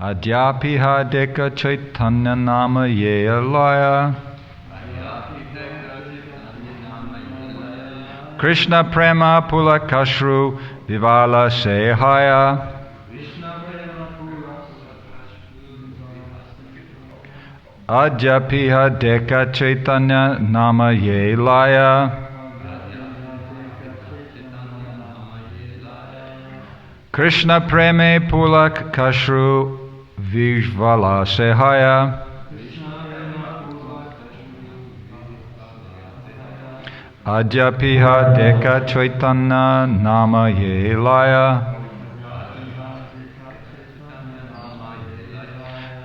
Adyapiha deka Caitanya nama Adi-lila. Krishna prema pulakashru vivala sehaya. Adyapiha deka Caitanya nama Adi-lila. Krishna preme pulak kashru vivala sehaya. Adyapiha deka Caitanya nama Adi-lila.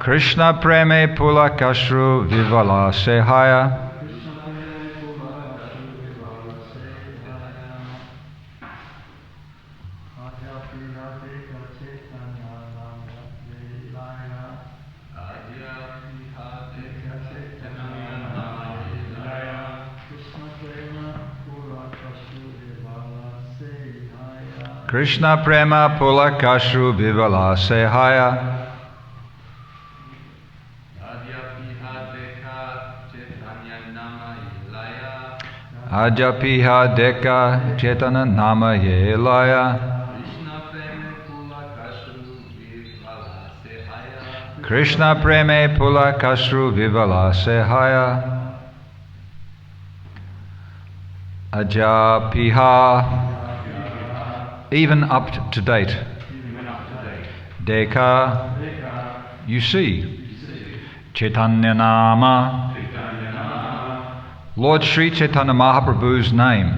Krishna preme pulak kashru vivala sehaya. Krishna prema pulakashru vivala sehaya. Adyapiha deka Caitanya nama Adi-lila. Krishna preme pulakashru vivala sehaya. Adyapiha, even up to date. Deka, you see. Caitanya nama, Lord Sri Chaitanya Mahaprabhu's name.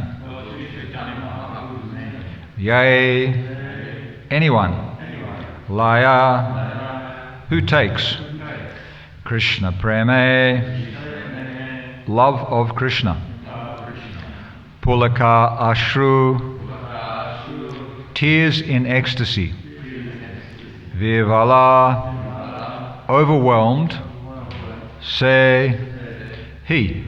Yea, anyone. Laya, who takes. Krishna preme, love of Krishna. Pulaka ashru, tears in ecstasy. Vivala, overwhelmed. Say, he.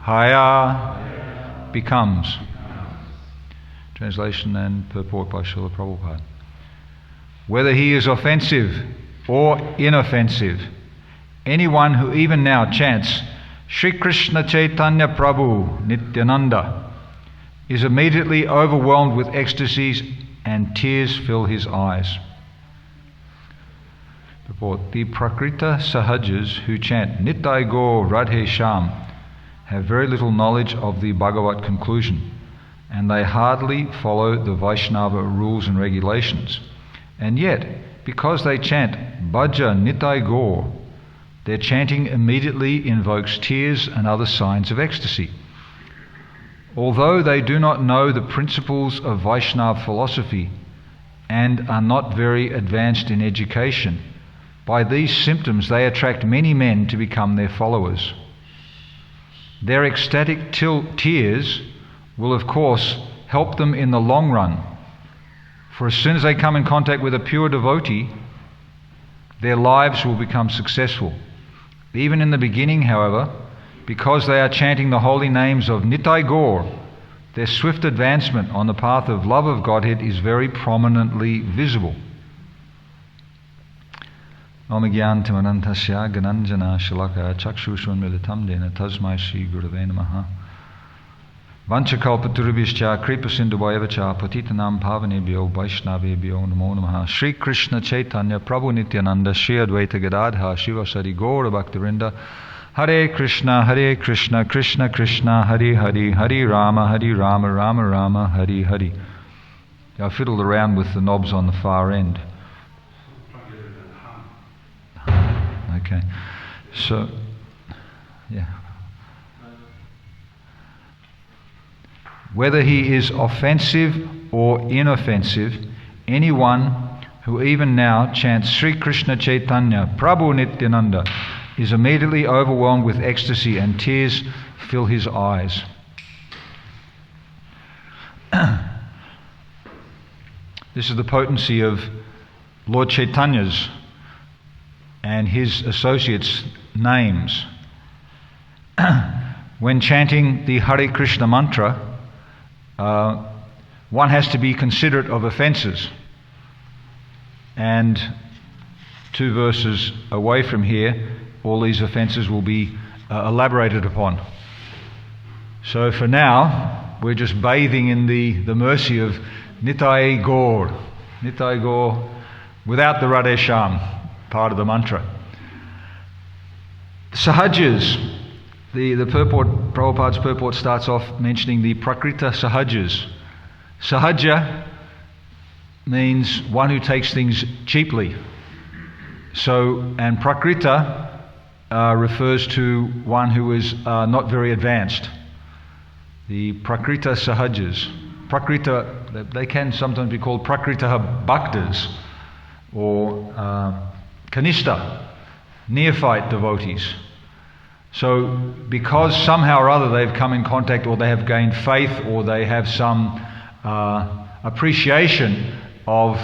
Haya, becomes. Translation and purport by Srila Prabhupada. Whether he is offensive or inoffensive, anyone who even now chants Sri Krishna Chaitanya Prabhu Nityananda is immediately overwhelmed with ecstasies and tears fill his eyes. Purport. The Prakrita Sahajas who chant Nitai Gaur Radhe Sham have very little knowledge of the Bhagavat conclusion, and they hardly follow the Vaishnava rules and regulations. And yet, because they chant Bhaja Nitai Gaur, their chanting immediately invokes tears and other signs of ecstasy. Although they do not know the principles of Vaishnava philosophy and are not very advanced in education, by these symptoms they attract many men to become their followers. Their ecstatic tears will of course help them in the long run, for as soon as they come in contact with a pure devotee, their lives will become successful. Even in the beginning, however, because they are chanting the holy names of Nitai Gaur, their swift advancement on the path of love of Godhead is very prominently visible. Om Gyantam Anantasya Gananjana Shalaka Chakshushan Militam Dena Tasmai Shri Gurave Namaha Vanchakalpaturubhischa Kripa Sindhuvayevacha Patitanam Pavanebhyo Vaishnavebhyo Namo Namaha Sri Krishna Chaitanya Prabhu Nityananda Shri Advaita Gadadha Shiva Sari Gaura Bhaktivinda Hare Krishna Krishna Krishna Hare Hare Hare Rama Rama Rama Hare Hare. I fiddled around with the knobs on the far end. Okay, so, yeah. Whether he is offensive or inoffensive, anyone who even now chants Sri Krishna Chaitanya Prabhu Nityananda is immediately overwhelmed with ecstasy and tears fill his eyes. This is the potency of Lord Chaitanya's and his associates' names. When chanting the Hare Krishna mantra, one has to be considerate of offences. And 2 verses away from here, all these offences will be elaborated upon. So for now, we're just bathing in the mercy of Nitai Gaur. Nitai Gaur, without the Radhe Shyam part of the mantra. Sahajas. The purport, Prabhupada's purport starts off mentioning the Prakrita Sahajas. Sahaja means one who takes things cheaply. So, and Prakrita refers to one who is not very advanced. The Prakrita Sahajas. Prakrita, they can sometimes be called Prakrita Bhaktas or Kanishta, neophyte devotees. So, because somehow or other they've come in contact, or they have gained faith, or they have some appreciation of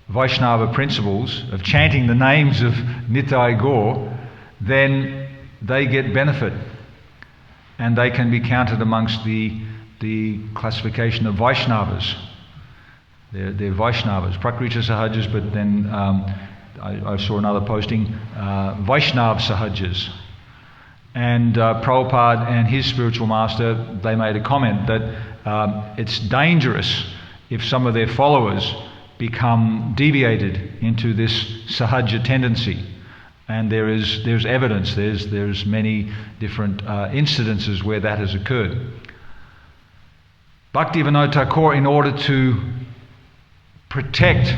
Vaishnava principles, of chanting the names of Nitai Gaur, then they get benefit. And they can be counted amongst the classification of Vaishnavas. They're Vaishnavas, Prakrita Sahajas, but then I saw another posting, Vaishnav Sahajas. And Prabhupada and his spiritual master, they made a comment that it's dangerous if some of their followers become deviated into this sahaja tendency. And there's evidence, there's many different incidences where that has occurred. Bhaktivinoda Thakur, in order to protect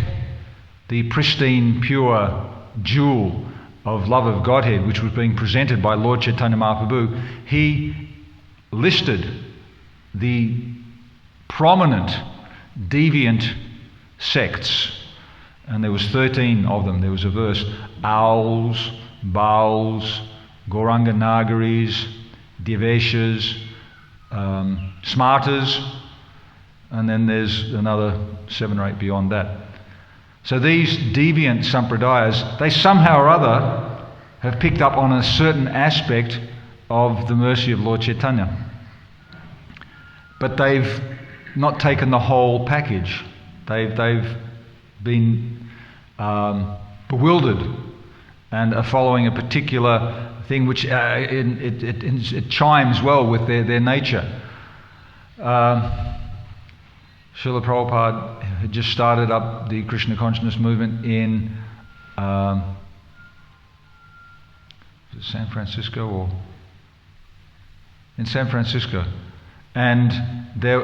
the pristine, pure jewel of love of Godhead, which was being presented by Lord Chaitanya Mahaprabhu, he listed the prominent deviant sects, and there was 13 of them. There was a verse: Owls, Bowls, Gauranga Nagaris, Deveshas, Smarters, and then there's another 7 or 8 beyond that. So these deviant sampradayas, they somehow or other have picked up on a certain aspect of the mercy of Lord Chaitanya. But they've not taken the whole package. They've been bewildered and are following a particular thing which it chimes well with their nature. Srila Prabhupada had just started up the Krishna consciousness movement in San Francisco, and there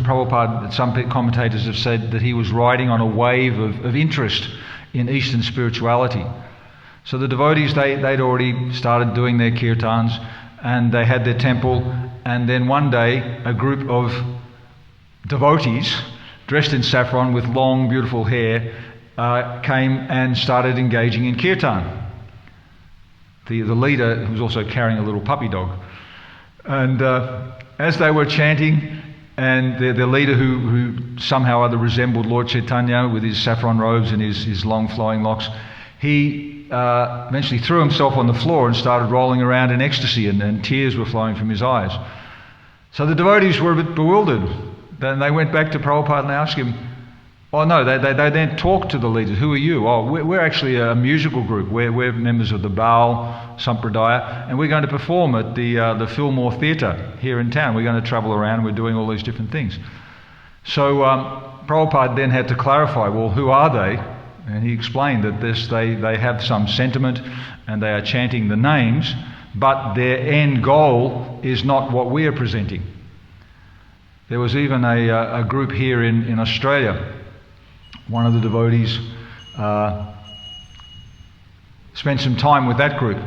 Prabhupada. Some commentators have said that he was riding on a wave of interest in Eastern spirituality. So the devotees, they'd already started doing their kirtans, and they had their temple, and then one day a group of devotees dressed in saffron with long beautiful hair came and started engaging in kirtan. The leader, who was also carrying a little puppy dog, and as they were chanting, and the leader, who somehow or other resembled Lord Chaitanya with his saffron robes and his long flowing locks, he eventually threw himself on the floor and started rolling around in ecstasy, and tears were flowing from his eyes. So the devotees were a bit bewildered. Then they went back to Prabhupada and asked him, oh no, they then talked to the leaders. Who are you? Oh, we're actually a musical group. We're members of the Baal Sampradaya, and we're going to perform at the Fillmore Theatre here in town. We're going to travel around, we're doing all these different things. So Prabhupada then had to clarify, well, who are they? And he explained that they have some sentiment and they are chanting the names, but their end goal is not what we are presenting. There was even a group here in Australia. One of the devotees spent some time with that group.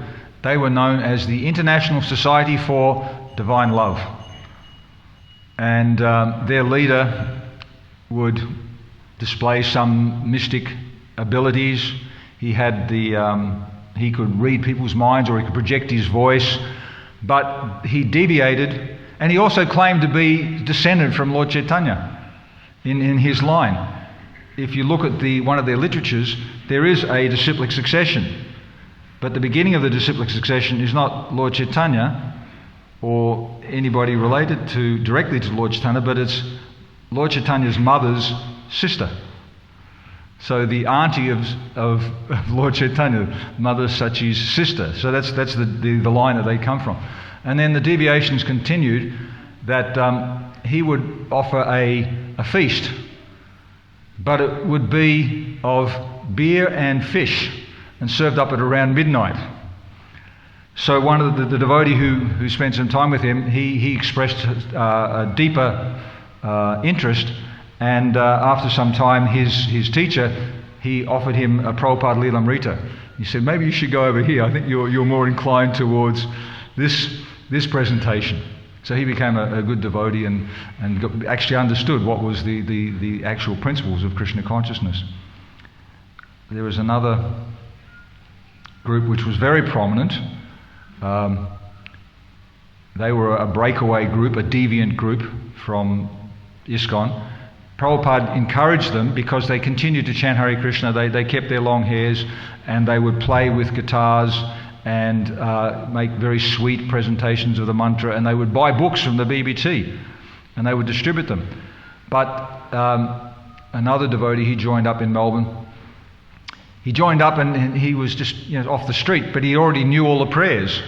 They were known as the International Society for Divine Love. And their leader would display some mystic abilities. He had he could read people's minds, or he could project his voice, but he deviated. And he also claimed to be descended from Lord Chaitanya in his line. If you look at one of their literatures, there is a disciplic succession. But the beginning of the disciplic succession is not Lord Chaitanya or anybody related directly to Lord Chaitanya, but it's Lord Chaitanya's mother's sister. So the auntie of Lord Chaitanya, Mother Sachi's sister. So that's the line that they come from. And then the deviations continued that he would offer a feast, but it would be of beer and fish and served up at around midnight. So one of the devotee who spent some time with him, he expressed a deeper interest, and after some time his teacher, he offered him a Prabhupada Adi-lila. He said, maybe you should go over here. I think you're more inclined towards this presentation. So he became a good devotee and actually understood what was the actual principles of Krishna consciousness. There was another group which was very prominent. They were a breakaway group, a deviant group from ISKCON. Prabhupada encouraged them because they continued to chant Hare Krishna. They kept their long hairs and they would play with guitars and make very sweet presentations of the mantra, and they would buy books from the BBT and they would distribute them. But another devotee, he joined up in Melbourne. He joined up and he was just off the street, but he already knew all the prayers.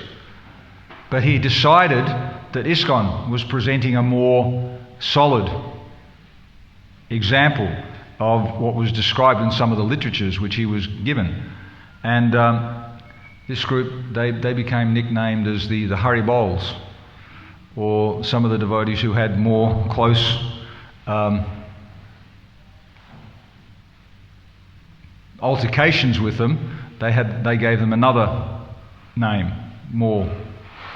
But he decided that ISKCON was presenting a more solid example of what was described in some of the literatures which he was given. And this group, they became nicknamed as the Haribols, or some of the devotees who had more close altercations with them, they gave them another name, more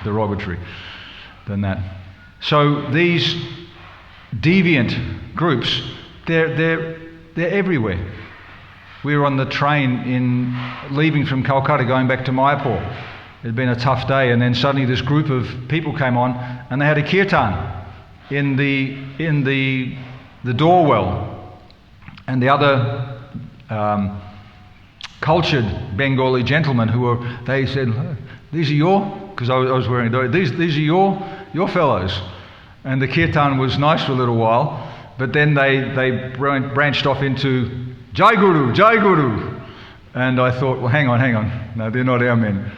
derogatory than that. So these deviant groups, they're everywhere. We were on the train leaving from Calcutta, going back to Mayapur. It had been a tough day, and then suddenly this group of people came on, and they had a kirtan in the doorwell, and the other cultured Bengali gentlemen they said, "These are because I was wearing a these are your fellows," and the kirtan was nice for a little while, but then they branched off into Jai Guru, Jai Guru. And I thought, well, hang on. No, they're not our men.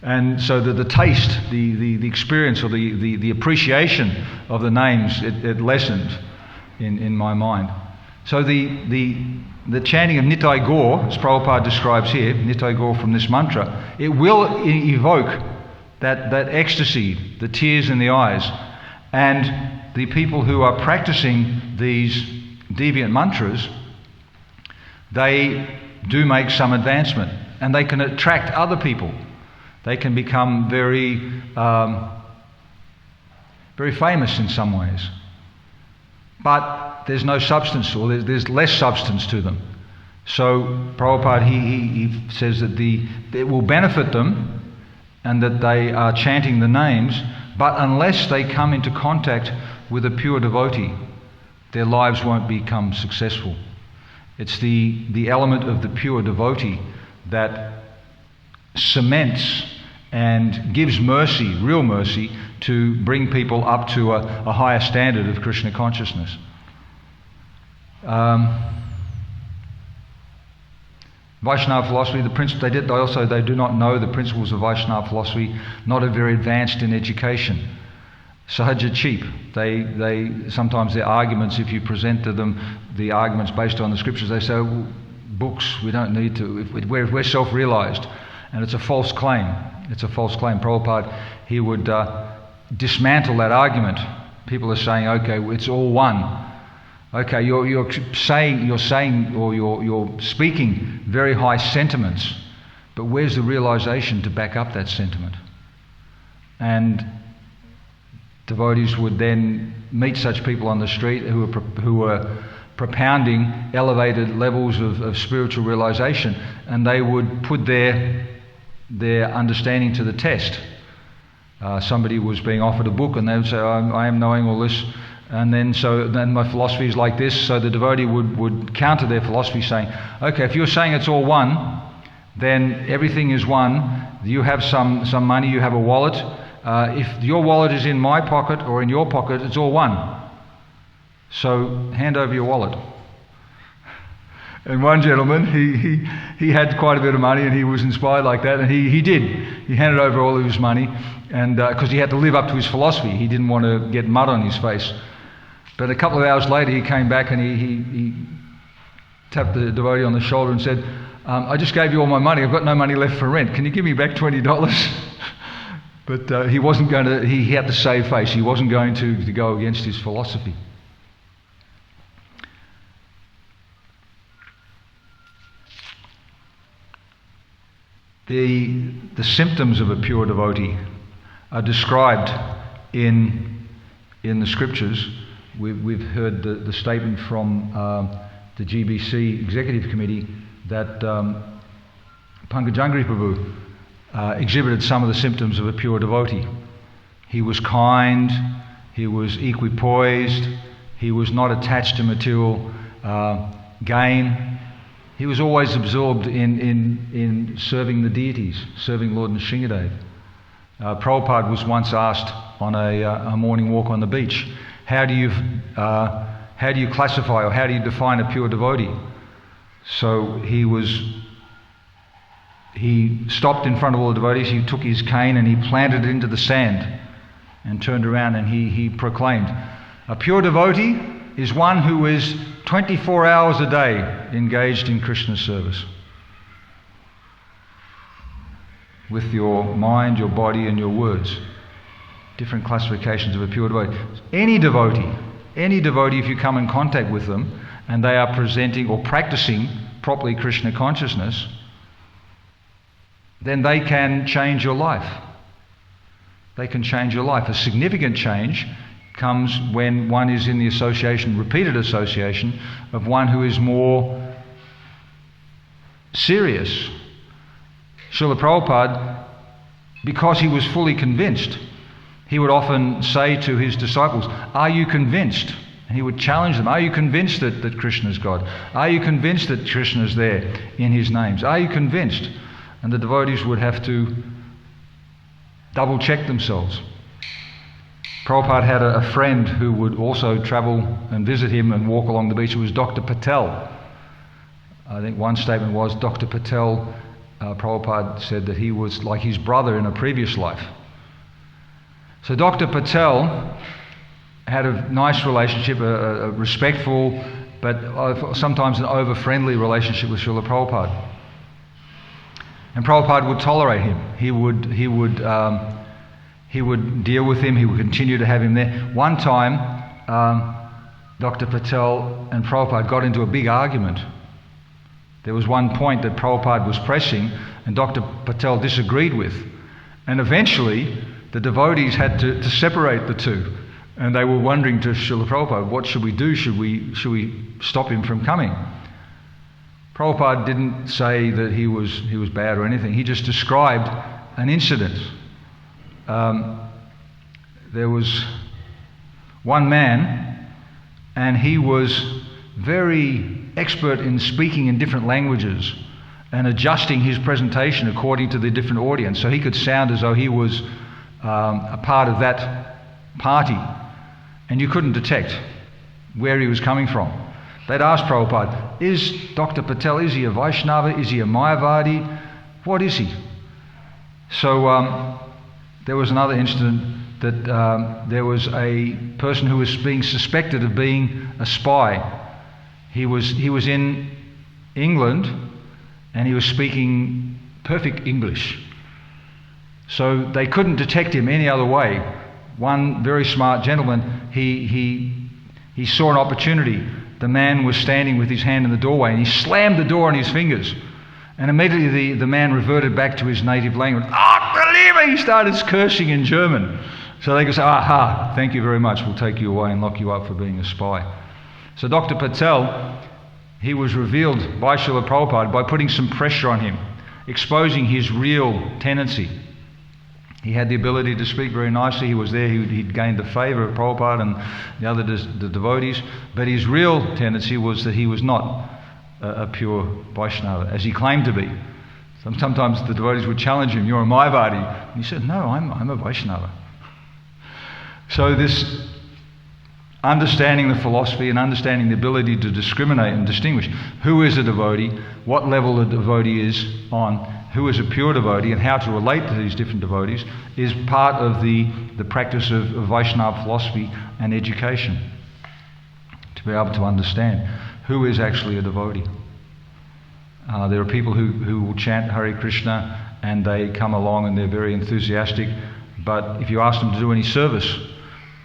And so the taste, the experience, or the appreciation of the names, it lessened in my mind. So the chanting of Nitai Gaur, as Prabhupada describes here, Nitai Gaur from this mantra, it will evoke that ecstasy, the tears in the eyes. And the people who are practicing these deviant mantras, they do make some advancement, and they can attract other people. They can become very famous in some ways. But there's no substance, or there's less substance to them. So Prabhupada, he says that it will benefit them, and that they are chanting the names, but unless they come into contact with a pure devotee, their lives won't become successful. It's the element of the pure devotee that cements and gives mercy, real mercy, to bring people up to a higher standard of Krishna consciousness. Vaishnava philosophy, they do not know the principles of Vaishnava philosophy, not very advanced in education. Sahaja cheap. They sometimes their arguments, if you present to them the arguments based on the scriptures, they say, well, books, we don't need to, we're self-realized. And it's a false claim. It's a false claim. Prabhupada, he would dismantle that argument. People are saying, okay, it's all one. Okay, you're saying, or you're speaking very high sentiments, but where's the realization to back up that sentiment? And devotees would then meet such people on the street who were propounding elevated levels of spiritual realization, and they would put their understanding to the test. Somebody was being offered a book, and they would say, I am knowing all this, and then my philosophy is like this. So the devotee would counter their philosophy, saying, okay, if you're saying it's all one, then everything is one. You have some money, you have a wallet. If your wallet is in my pocket or in your pocket, it's all one. So hand over your wallet. And one gentleman, he had quite a bit of money, and he was inspired like that, and he did. He handed over all of his money, and because he had to live up to his philosophy. He didn't want to get mud on his face. But a couple of hours later, he came back and he tapped the devotee on the shoulder and said, I just gave you all my money. I've got no money left for rent. Can you give me back $20? But he wasn't going to, he had to save face. He wasn't going to go against his philosophy. The symptoms of a pure devotee are described in the scriptures. We've heard the statement from the GBC Executive Committee that Pankajangri Prabhu exhibited some of the symptoms of a pure devotee. He was kind, he was equipoised, he was not attached to material gain. He was always absorbed in serving the deities, serving Lord Nrsingadev. Prabhupada was once asked on a morning walk on the beach, how do you classify or how do you define a pure devotee? So he stopped in front of all the devotees, he took his cane and he planted it into the sand and turned around and he proclaimed, a pure devotee is one who is 24 hours a day engaged in Krishna's service. With your mind, your body and your words. Different classifications of a pure devotee. Any devotee, if you come in contact with them and they are presenting or practicing properly Krishna consciousness, then they can change your life. They can change your life. A significant change comes when one is in the association, repeated association, of one who is more serious. Srila Prabhupada, because he was fully convinced, he would often say to his disciples, are you convinced? And he would challenge them, are you convinced that Krishna is God? Are you convinced that Krishna is there in his names? Are you convinced? And the devotees would have to double check themselves. Prabhupada had a friend who would also travel and visit him and walk along the beach. It was Dr. Patel. I think one statement was Dr. Patel, Prabhupada said that he was like his brother in a previous life. So Dr. Patel had a nice relationship, a respectful but sometimes an over-friendly relationship with Srila Prabhupada. And Prabhupada would tolerate him. He would deal with him, he would continue to have him there. One time, Dr. Patel and Prabhupada got into a big argument. There was one point that Prabhupada was pressing and Dr. Patel disagreed with. And eventually, the devotees had to separate the two. And they were wondering to Srila Prabhupada, what should we do? Should we stop him from coming? Prabhupada didn't say that he was bad or anything. He just described an incident. There was one man, and he was very expert in speaking in different languages and adjusting his presentation according to the different audience, so he could sound as though he was a part of that party, and you couldn't detect where he was coming from. They'd asked Prabhupada, is Dr. Patel, is he a Vaishnava, is he a Mayavadi, what is he? So there was another incident that there was a person who was being suspected of being a spy. He was in England and he was speaking perfect English. So they couldn't detect him any other way. One very smart gentleman, he saw an opportunity. The man was standing with his hand in the doorway and he slammed the door on his fingers. And immediately the man reverted back to his native language. He started cursing in German. So they could say, aha, thank you very much, we'll take you away and lock you up for being a spy. So Dr. Patel, he was revealed by Srila Prabhupada by putting some pressure on him, exposing his real tendency. He had the ability to speak very nicely. He was there, he'd gained the favour of Prabhupada and the devotees, but his real tendency was that he was not a pure Vaishnava, as he claimed to be. Sometimes the devotees would challenge him, you're a Mayavadi. And he said, no, I'm a Vaishnava. So this understanding the philosophy and understanding the ability to discriminate and distinguish who is a devotee, what level a devotee is on, who is a pure devotee, and how to relate to these different devotees is part of the practice of Vaishnava philosophy and education. To be able to understand who is actually a devotee. There are people who will chant Hare Krishna and they come along and they're very enthusiastic, but if you ask them to do any service,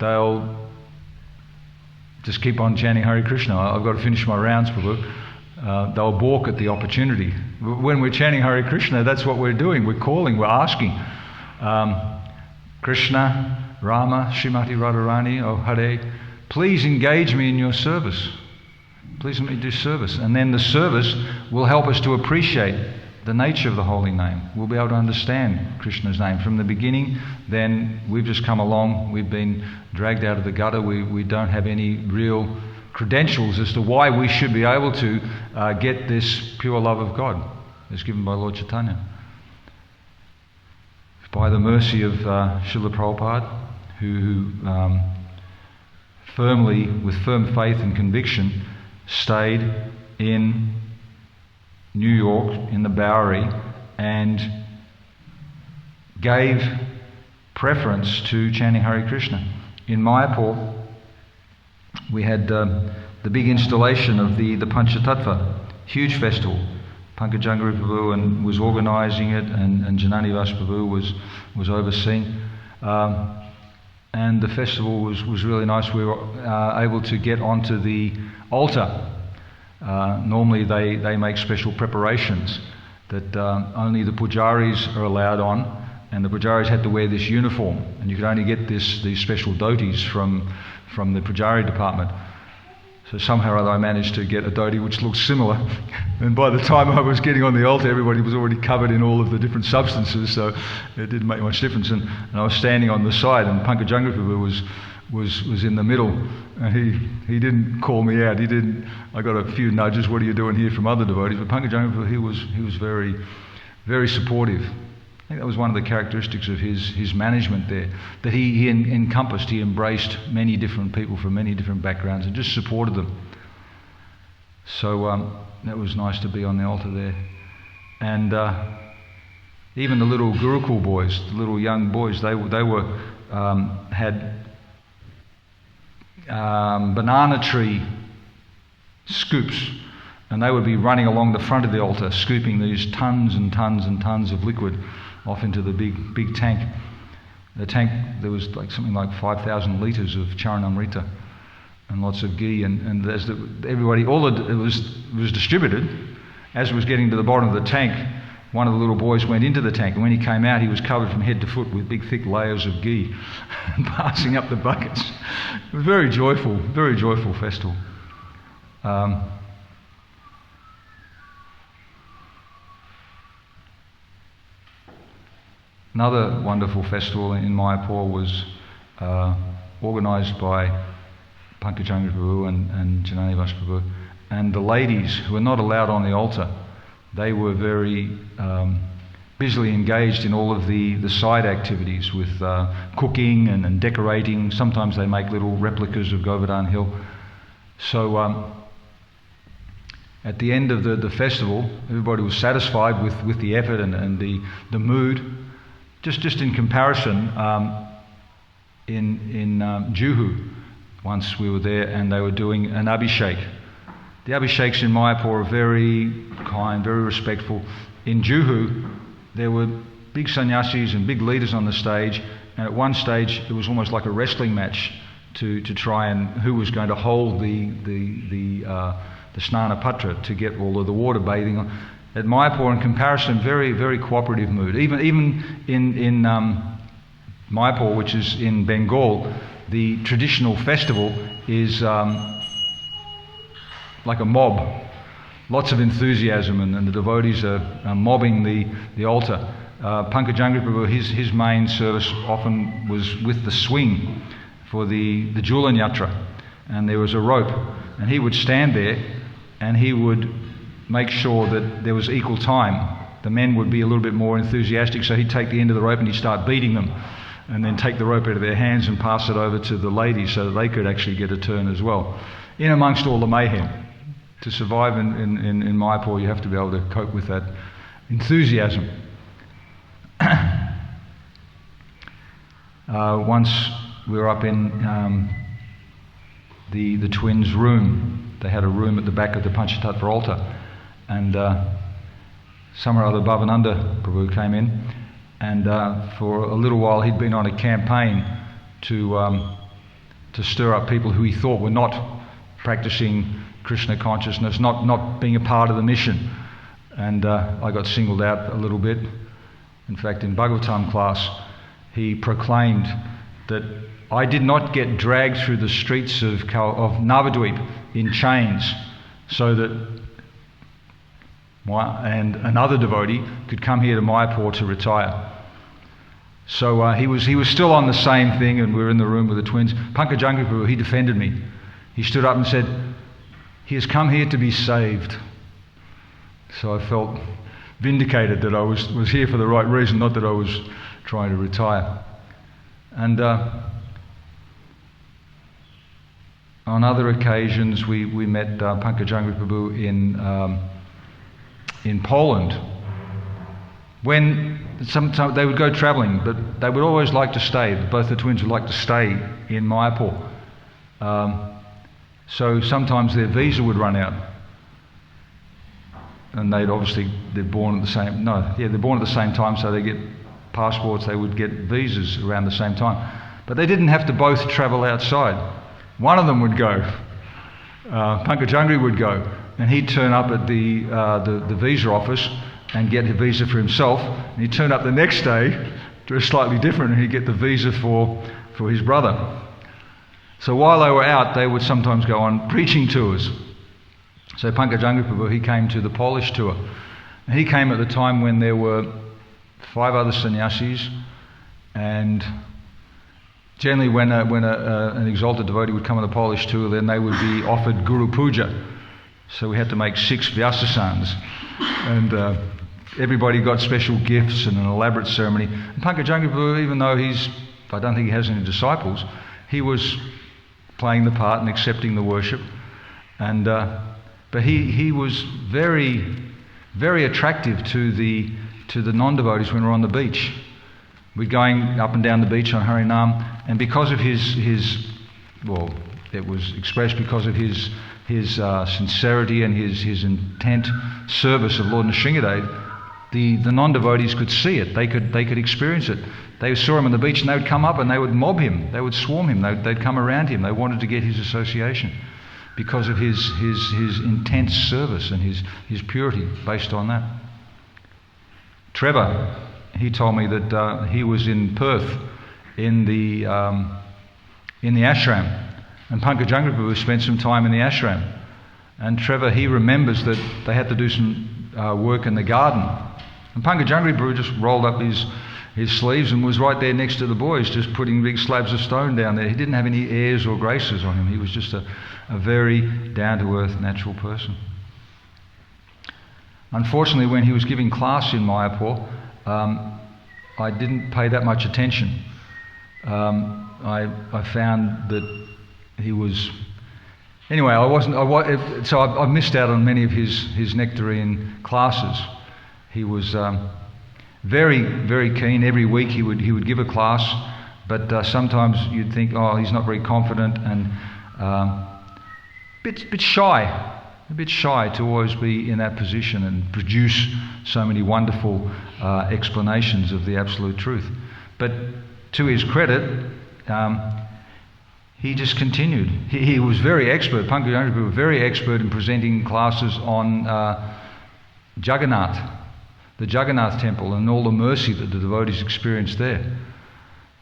they'll just keep on chanting Hare Krishna. I've got to finish my rounds, Prabhu. They'll balk at the opportunity. When we're chanting Hare Krishna, that's what we're doing. We're calling, we're asking. Krishna, Rama, Srimati Radharani, oh Hare, please engage me in your service. Please let me do service. And then the service will help us to appreciate the nature of the holy name. We'll be able to understand Krishna's name. From the beginning, then we've just come along, we've been dragged out of the gutter, we don't have any real credentials as to why we should be able to get this pure love of God as given by Lord Caitanya. By the mercy of Srila Prabhupada, who firmly, with firm faith and conviction, stayed in New York in the Bowery and gave preference to chanting Hare Krishna. In Mayapur, we had the big installation of the Panchatattva, huge festival. Pankajangari Prabhu and was organising it, and Janani Vas Prabhu was overseeing. And the festival was really nice. We were able to get onto the altar. Normally they make special preparations that only the pujaris are allowed on, and the pujaris had to wear this uniform, and you could only get these special dhotis from the pujari department. So somehow or other I managed to get a dhoti which looked similar, and by the time I was getting on the altar, everybody was already covered in all of the different substances, so it didn't make much difference. And I was standing on the side, and Pankajangari Prabhu was in the middle, and he didn't call me out. I got a few nudges, what are you doing here, from other devotees, but Pankajangari Prabhu, he was very, very supportive. I think that was one of the characteristics of his management there, that he encompassed, he embraced many different people from many different backgrounds and just supported them. So that was nice to be on the altar there. And even the little Gurukul boys, the little young boys, they had banana tree scoops, and they would be running along the front of the altar, scooping these tons and tons and tons of liquid off into the big tank. The tank, there was something like 5,000 litres of Caritamrita and lots of ghee, and as everybody, it was distributed. As it was getting to the bottom of the tank, one of the little boys went into the tank, and when he came out, he was covered from head to foot with big thick layers of ghee, passing up the buckets. It was very joyful festival. Another wonderful festival in Mayapur was organised by Pankajangari Prabhu and Janani Vas Prabhu, and the ladies who were not allowed on the altar, they were very busily engaged in all of the side activities with cooking and decorating. Sometimes they make little replicas of Govardhan Hill. So at the end of the festival, everybody was satisfied with the effort and the mood. Just in comparison, in Juhu, once we were there and they were doing an Abhishek. The Abhisheks in Mayapur are very kind, very respectful. In Juhu, there were big sannyasis and big leaders on the stage, and at one stage it was almost like a wrestling match to try and who was going to hold the Snana Patra to get all of the water bathing on. At Mayapur, in comparison, very, very cooperative mood. Even in Mayapur, which is in Bengal, the traditional festival is like a mob. Lots of enthusiasm, and the devotees are mobbing the altar. Pankajangari Prabhu, his main service often was with the swing for the Julan Yatra, and there was a rope, and he would stand there and he would make sure that there was equal time. The men would be a little bit more enthusiastic, so he'd take the end of the rope and he'd start beating them. and then take the rope out of their hands and pass it over to the ladies so that they could actually get a turn as well, in amongst all the mayhem. To survive in Mayapur, you have to be able to cope with that enthusiasm. Once we were up in the twins' room. They had a room at the back of the Panchatattva altar, and some or other Bhavananda Prabhu came in, and for a little while he'd been on a campaign to stir up people who he thought were not practicing Krishna consciousness, not being a part of the mission. And I got singled out a little bit. In fact, in Bhagavatam class, he proclaimed that I did not get dragged through the streets of Navadvip in chains so that another devotee could come here to Mayapur to retire. So he was still on the same thing, and we were in the room with the twins. Pankajangri Prabhu, he defended me. He stood up and said, "He has come here to be saved." So I felt vindicated that I was here for the right reason, not that I was trying to retire. And on other occasions, we met Pankajangri Prabhu in Poland. When sometimes they would go travelling, but they would always like to stay. Both the twins would like to stay in Mayapur. So sometimes their visa would run out, and they're born at the same. They're born at the same time, so they get passports. They would get visas around the same time, but they didn't have to both travel outside. One of them would go. Pankajangri would go, and he'd turn up at the visa office and get a visa for himself, and he'd turn up the next day, dressed slightly different, and he'd get the visa for his brother. So while they were out, they would sometimes go on preaching tours. So Pankajangri Prabhu, he came to the Polish tour, and he came at the time when there were 5 other sannyasis, and generally when an exalted devotee would come on the Polish tour, then they would be offered Guru Puja. So we had to make 6 Vyasasans, and everybody got special gifts and an elaborate ceremony. And Pankajangri Prabhu, even though I don't think he has any disciples, he was playing the part and accepting the worship. And but he was very, very attractive to the non-devotees when we were on the beach. We're going up and down the beach on Harinam, and because of his it was expressed because of his sincerity and his intent service of Lord Nrsingadev, the non-devotees could see it. They could experience it. They saw him on the beach, and they would come up and they would mob him. They would swarm him. They'd come around him. They wanted to get his association because of his intense service and his purity based on that. Trevor, he told me that he was in Perth in the ashram, and Pankajangri Prabhu spent some time in the ashram. And Trevor, he remembers that they had to do some work in the garden, and Pankajangri Prabhu just rolled up his sleeves and was right there next to the boys, just putting big slabs of stone down there. He didn't have any airs or graces on him. He was just a very down-to-earth, natural person. Unfortunately, when he was giving class in Mayapur, I didn't pay that much attention. I found that he was... Anyway, so I missed out on many of his nectarine classes. He was very, very keen. Every week he would give a class, but sometimes you'd think, oh, he's not very confident and bit shy. A bit shy to always be in that position and produce so many wonderful explanations of the absolute truth. But to his credit, he just continued. He was very expert. Pankajangri was very expert in presenting classes on Jagannath, the Jagannath Temple, and all the mercy that the devotees experienced there.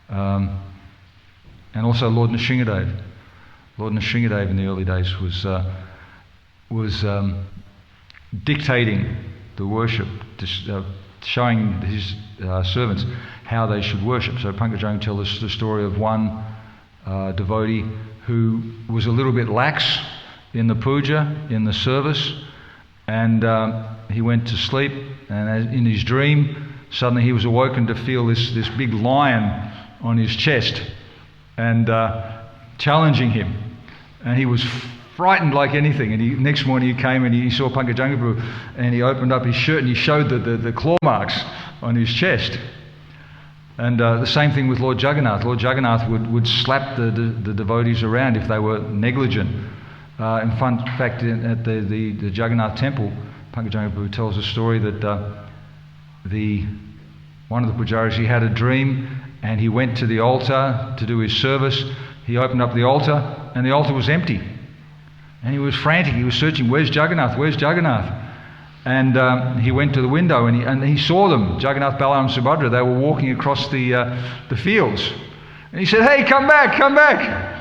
And also Lord Nrsingadev. Lord Nrsingadev in the early days was dictating the worship, showing his servants how they should worship. So Pankajangri tells us the story of one devotee who was a little bit lax in the puja, in the service, and he went to sleep, and in his dream, suddenly he was awoken to feel this big lion on his chest and challenging him. And he was frightened like anything. And next morning he came and he saw Pankajanga Prabhu, and he opened up his shirt and he showed the claw marks on his chest. And the same thing with Lord Jagannath. Lord Jagannath would slap the devotees around if they were negligent. In fact, at the Jagannath Temple, Pankajanga Prabhu tells a story that one of the pujaris, he had a dream and he went to the altar to do his service. He opened up the altar and the altar was empty. And he was frantic. He was searching, where's Jagannath? Where's Jagannath? And he went to the window and he saw them, Jagannath, Balaram, Subhadra. They were walking across the fields. And he said, hey, come back, come back.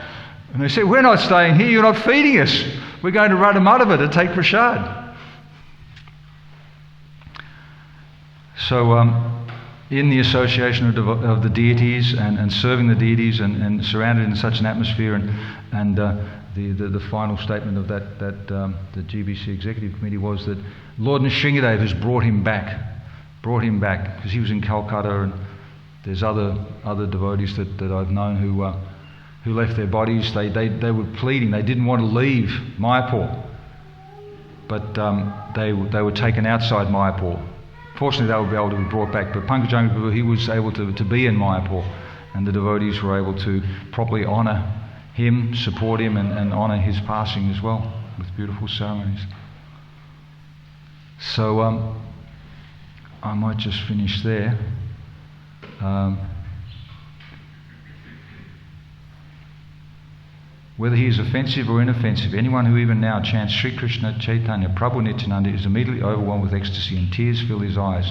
And they said, we're not staying here. You're not feeding us. We're going to Radhamadhava to take prasad. So in the association of the deities and serving the deities and surrounded in such an atmosphere and the final statement of that the GBC Executive Committee was that Lord Nrsingadev has brought him back because he was in Calcutta, and there's other devotees that I've known who left their bodies. They were pleading. They didn't want to leave Mayapur, but they were taken outside Mayapur. Fortunately, they would be able to be brought back. But Pankajanga Prabhu, he was able to be in Mayapur, and the devotees were able to properly honour him, support him, and honour his passing as well with beautiful ceremonies. So I might just finish there. Whether he is offensive or inoffensive, anyone who even now chants Sri Krishna Chaitanya Prabhu Nityananda is immediately overwhelmed with ecstasy and tears fill his eyes.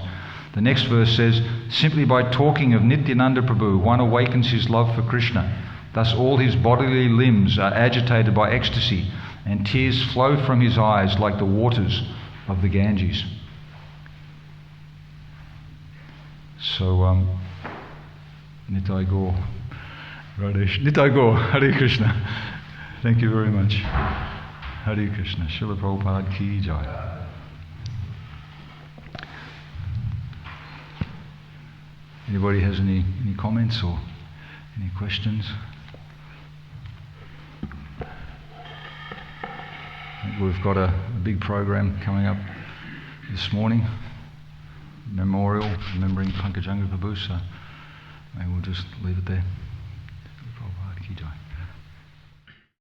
The next verse says, simply by talking of Nityananda Prabhu, one awakens his love for Krishna. Thus all his bodily limbs are agitated by ecstasy, and tears flow from his eyes like the waters of the Ganges. So, Nitai Gaur, Radesh, Nitai Gaur, Hare Krishna. Thank you very much. Hare Krishna. Srila Prabhupada ki jai. Anybody has any comments or any questions? I think we've got a big program coming up this morning. Memorial, remembering Pankajanga Prabhu. So maybe we'll just leave it there. Prabhupada ki jai.